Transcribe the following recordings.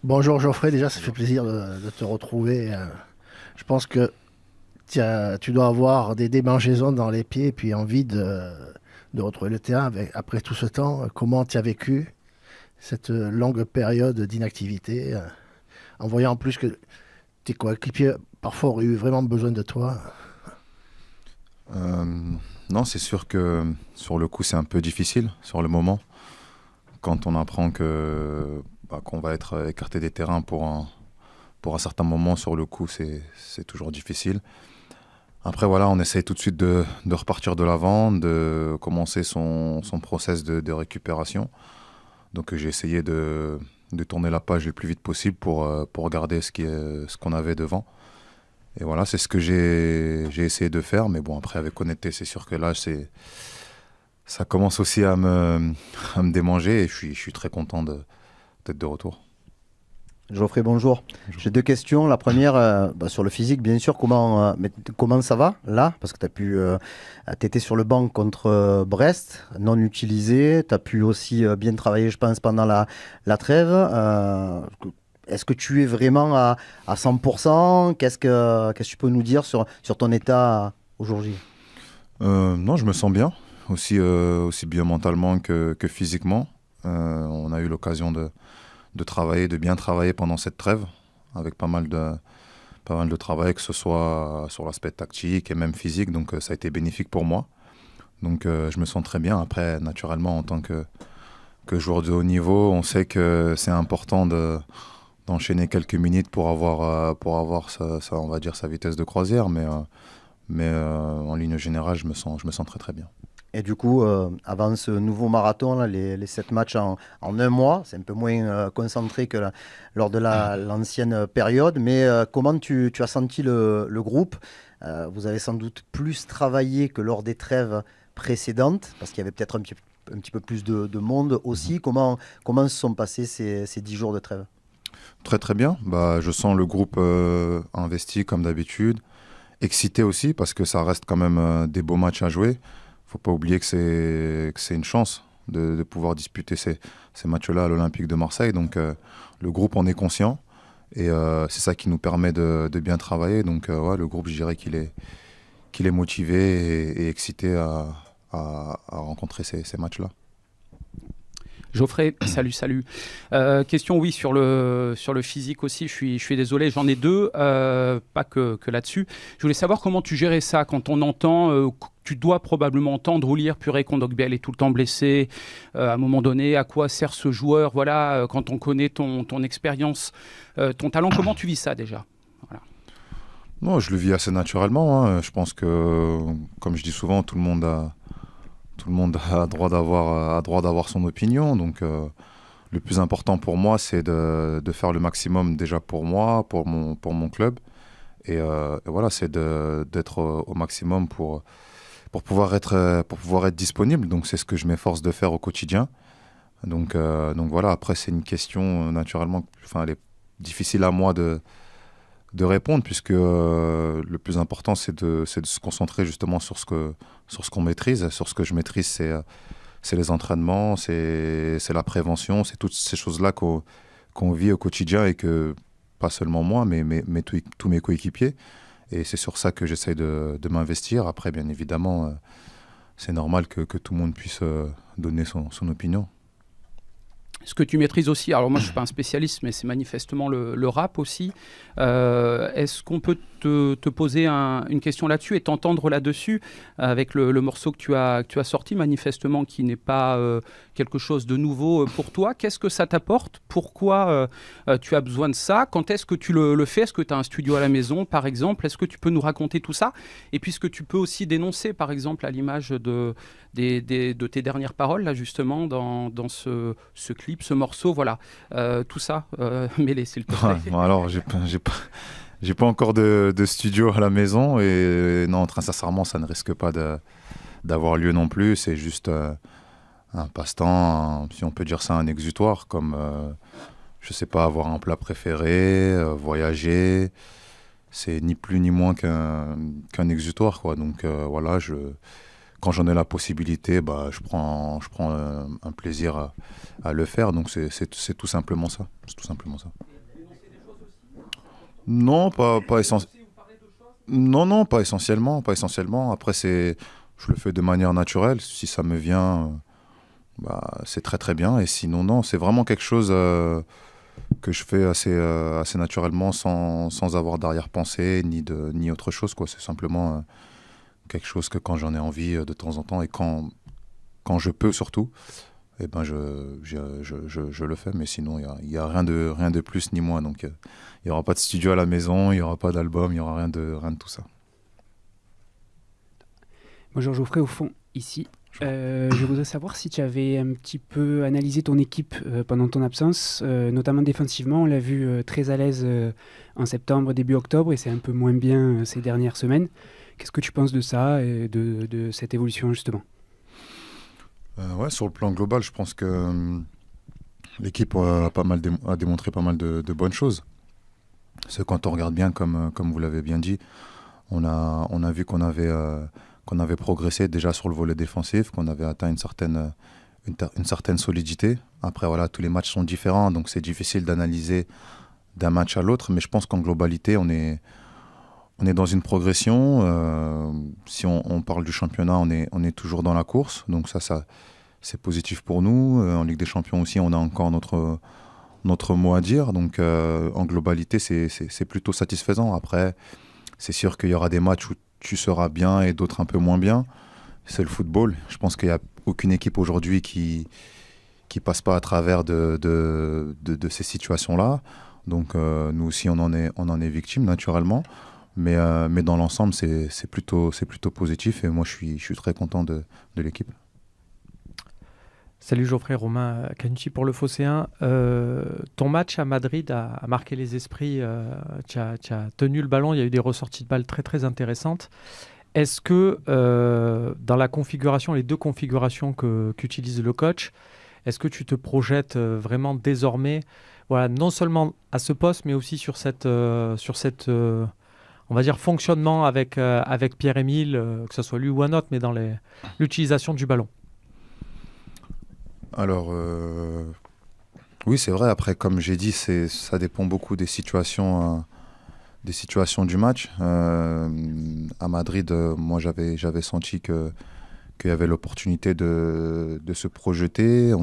Bonjour Geoffrey, déjà ça fait Bonjour. plaisir de te retrouver. Je pense que tu dois avoir des démangeaisons dans les pieds et puis envie de retrouver le terrain après tout ce temps. Comment tu as vécu cette longue période d'inactivité en voyant en plus que tes coéquipiers parfois auraient eu vraiment besoin de toi? Euh, non, c'est sûr que sur le coup, c'est un peu difficile sur le moment. Quand on apprend qu'on va être écarté des terrains pour un certain moment, sur le coup, c'est toujours difficile. Après, voilà, on essaye tout de suite de repartir de l'avant, de commencer son process de récupération. Donc, j'ai essayé de tourner la page le plus vite possible pour regarder ce qu'on avait devant. Et voilà, c'est ce que j'ai essayé de faire. Mais bon, après, avec honnêteté, c'est sûr que là, ça commence aussi à me démanger et je suis très content d'être de retour. Geoffrey, bonjour. Bonjour. J'ai deux questions. La première, sur le physique, bien sûr. Comment ça va là? Parce que tu étais sur le banc contre Brest, non utilisé. Tu as pu aussi bien travailler, je pense, pendant la trêve. Est-ce que tu es vraiment à 100%? Qu'est-ce que tu peux nous dire sur ton état aujourd'hui? Non, je me sens bien, aussi bien mentalement que physiquement. On a eu l'occasion de travailler, de bien travailler pendant cette trêve, avec pas mal de travail, que ce soit sur l'aspect tactique et même physique. Donc ça a été bénéfique pour moi. Donc je me sens très bien. Après, naturellement, en tant que joueur de haut niveau, on sait que c'est important d'enchaîner quelques minutes pour avoir on va dire, sa vitesse de croisière. Mais en ligne générale, je me sens très très bien. Et du coup, avant ce nouveau marathon, là, les 7 matchs en un mois, c'est un peu moins concentré que lors de l'ancienne période. Mais comment tu as senti le groupe? Vous avez sans doute plus travaillé que lors des trêves précédentes, parce qu'il y avait peut-être un petit peu plus de monde Mhm. aussi. Comment se sont passés ces 10 jours de trêve? Très très bien. Bah, je sens le groupe investi comme d'habitude, excité aussi parce que ça reste quand même des beaux matchs à jouer. Faut pas oublier que c'est une chance de pouvoir disputer ces matchs-là à l'Olympique de Marseille. Donc le groupe en est conscient et c'est ça qui nous permet de bien travailler. Donc ouais, le groupe, je dirais qu'il est motivé et excité à rencontrer ces matchs-là. Geoffrey, salut, salut. Question, oui, sur le physique aussi. Je suis désolé, j'en ai deux, pas que là-dessus. Je voulais savoir comment tu gérais ça quand on entend, tu dois probablement entendre ou lire purée Kondogbia est tout le temps blessé. À un moment donné, à quoi sert ce joueur? Voilà, quand on connaît ton expérience, ton talent, comment tu vis ça déjà? Voilà. Non, je le vis assez naturellement, hein. Je pense que, comme je dis souvent, tout le monde a droit d'avoir son opinion. Donc, le plus important pour moi, c'est de faire le maximum déjà pour moi, pour mon club. Et voilà, c'est d'être au maximum pour pouvoir être disponible. Donc, c'est ce que je m'efforce de faire au quotidien. Donc voilà, après, c'est une question, naturellement, enfin, elle est difficile à moi de répondre, puisque le plus important, c'est de se concentrer justement sur ce qu'on maîtrise. Sur ce que je maîtrise, c'est les entraînements, c'est la prévention, c'est toutes ces choses-là qu'on vit au quotidien et que, pas seulement moi, mais tous mes coéquipiers. Et c'est sur ça que j'essaye de m'investir. Après, bien évidemment, c'est normal que tout le monde puisse donner son opinion. Ce que tu maîtrises aussi, alors moi je ne suis pas un spécialiste, mais c'est manifestement le rap aussi. Est-ce qu'on peut te poser une question là-dessus et t'entendre là-dessus avec le morceau que tu as sorti, manifestement qui n'est pas quelque chose de nouveau pour toi? Qu'est-ce que ça t'apporte? Pourquoi tu as besoin de ça? Quand est-ce que tu le fais? Est-ce que tu as un studio à la maison, par exemple? Est-ce que tu peux nous raconter tout ça? Et puis ce que tu peux aussi dénoncer, par exemple, à l'image de tes dernières paroles, là justement, dans ce clip, ce morceau, voilà. Tout ça, mêlé, s'il te Ouais, plaît. bon, alors, j'ai pas encore de studio à la maison et non, très sincèrement, ça ne risque pas d'avoir lieu non plus. C'est juste un passe-temps, si on peut dire ça, un exutoire, comme, je sais pas, avoir un plat préféré, voyager. C'est ni plus ni moins qu'un exutoire, quoi. Donc voilà, quand j'en ai la possibilité, je prends un plaisir à le faire. Donc c'est tout simplement ça. C'est tout simplement ça. Non, pas essentiellement. Non, pas essentiellement, pas essentiellement. Après, je le fais de manière naturelle. Si ça me vient, c'est très très bien. Et sinon, non, c'est vraiment quelque chose que je fais assez naturellement, sans avoir d'arrière-pensée ni autre chose, quoi. C'est simplement quelque chose que quand j'en ai envie de temps en temps et quand je peux surtout, eh ben je le fais. Mais sinon, il y a rien de plus ni moins. Donc, il n'y aura pas de studio à la maison, il n'y aura pas d'album, il n'y aura rien de tout ça. Bonjour Geoffrey, au fond, ici. Je voudrais savoir si tu avais un petit peu analysé ton équipe pendant ton absence, notamment défensivement. On l'a vu très à l'aise en septembre, début octobre, et c'est un peu moins bien ces dernières semaines. Qu'est-ce que tu penses de ça et de cette évolution justement ? Ouais, sur le plan global, je pense que l'équipe a démontré pas mal de bonnes choses. Parce que quand on regarde bien, comme vous l'avez bien dit, on a vu qu'on avait progressé déjà sur le volet défensif, qu'on avait atteint une certaine solidité. Après, voilà, tous les matchs sont différents, donc c'est difficile d'analyser d'un match à l'autre. Mais je pense qu'en globalité, on est dans une progression. Si on parle du championnat, on est toujours dans la course. Donc ça c'est positif pour nous. En Ligue des Champions aussi, on a encore notre mot à dire. Donc en globalité, c'est plutôt satisfaisant. Après, c'est sûr qu'il y aura des matchs où tu seras bien et d'autres un peu moins bien. C'est le football. Je pense qu'il n'y a aucune équipe aujourd'hui qui passe pas à travers de ces situations-là. Donc nous aussi, on en est victime naturellement. Mais dans l'ensemble, c'est plutôt positif. Et moi, je suis très content de l'équipe. Salut Geoffrey, Romain Canucci pour le Phocéen. Ton match à Madrid a marqué les esprits. Tu as tenu le ballon, il y a eu des ressorties de balles très très intéressantes. Est-ce que dans la configuration, les deux configurations qu'utilise le coach, est-ce que tu te projettes vraiment désormais, voilà, non seulement à ce poste, mais aussi sur cette on va dire fonctionnement avec Pierre-Emile, que ce soit lui ou un autre, mais dans l'utilisation du ballon? Alors, oui, c'est vrai. Après, comme j'ai dit, ça dépend beaucoup des situations du match. À Madrid, moi, j'avais senti qu'il y avait l'opportunité de se projeter.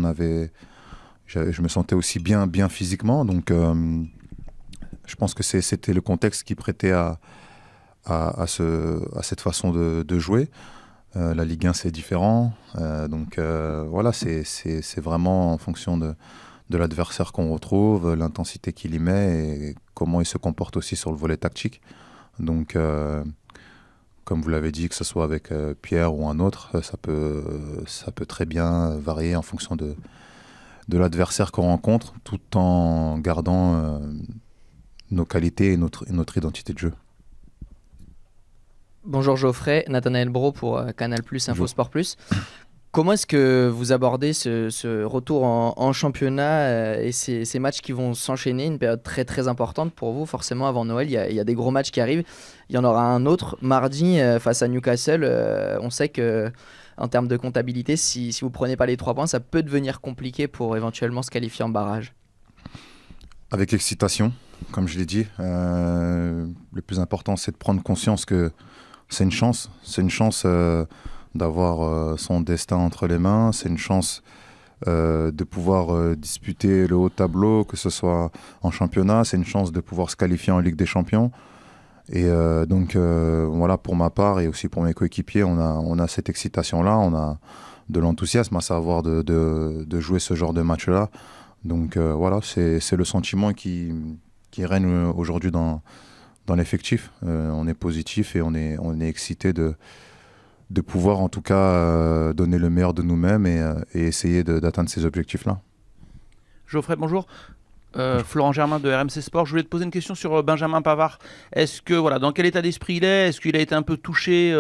Je me sentais aussi bien physiquement. Donc, je pense que c'était le contexte qui prêtait à cette façon de jouer. La Ligue 1, c'est différent. Donc voilà, c'est vraiment en fonction de l'adversaire qu'on retrouve, l'intensité qu'il y met et comment il se comporte aussi sur le volet tactique. Donc, comme vous l'avez dit, que ce soit avec Pierre ou un autre, ça peut très bien varier en fonction de l'adversaire qu'on rencontre, tout en gardant nos qualités et notre identité de jeu. Bonjour Geoffrey, Nathanaël Bro pour Canal+, Info Sport+. Comment est-ce que vous abordez ce retour en championnat et ces matchs qui vont s'enchaîner, une période très très importante pour vous, forcément avant Noël, il y a des gros matchs qui arrivent. Il y en aura un autre mardi face à Newcastle. On sait que en termes de comptabilité, si vous ne prenez pas les 3 points, ça peut devenir compliqué pour éventuellement se qualifier en barrage. Avec excitation, comme je l'ai dit. Le plus important, c'est de prendre conscience que c'est une chance d'avoir son destin entre les mains. C'est une chance de pouvoir disputer le haut tableau, que ce soit en championnat. C'est une chance de pouvoir se qualifier en Ligue des Champions. Et donc, voilà, pour ma part et aussi pour mes coéquipiers, on a cette excitation-là. On a de l'enthousiasme à savoir de jouer ce genre de match-là. Donc, voilà, c'est le sentiment qui règne aujourd'hui dans l'effectif. On est positif et on est excité de pouvoir en tout cas donner le meilleur de nous-mêmes et essayer d'atteindre ces objectifs-là. Geoffrey, bonjour. Florent Germain de RMC Sport. Je voulais te poser une question sur Benjamin Pavard. Est-ce que, dans quel état d'esprit il est ? Est-ce qu'il a été un peu touché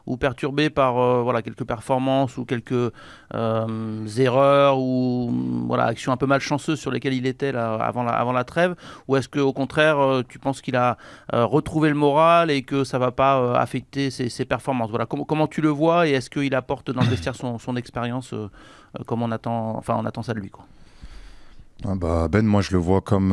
ou perturbé par quelques performances ou quelques erreurs ou actions un peu malchanceuses sur lesquelles il était là, avant la trêve ? Ou est-ce qu'au contraire, tu penses qu'il a retrouvé le moral et que ça ne va pas affecter ses performances ? Comment tu le vois et est-ce qu'il apporte dans le vestiaire son expérience comme on attend ça de lui, quoi. Ben, moi je le vois comme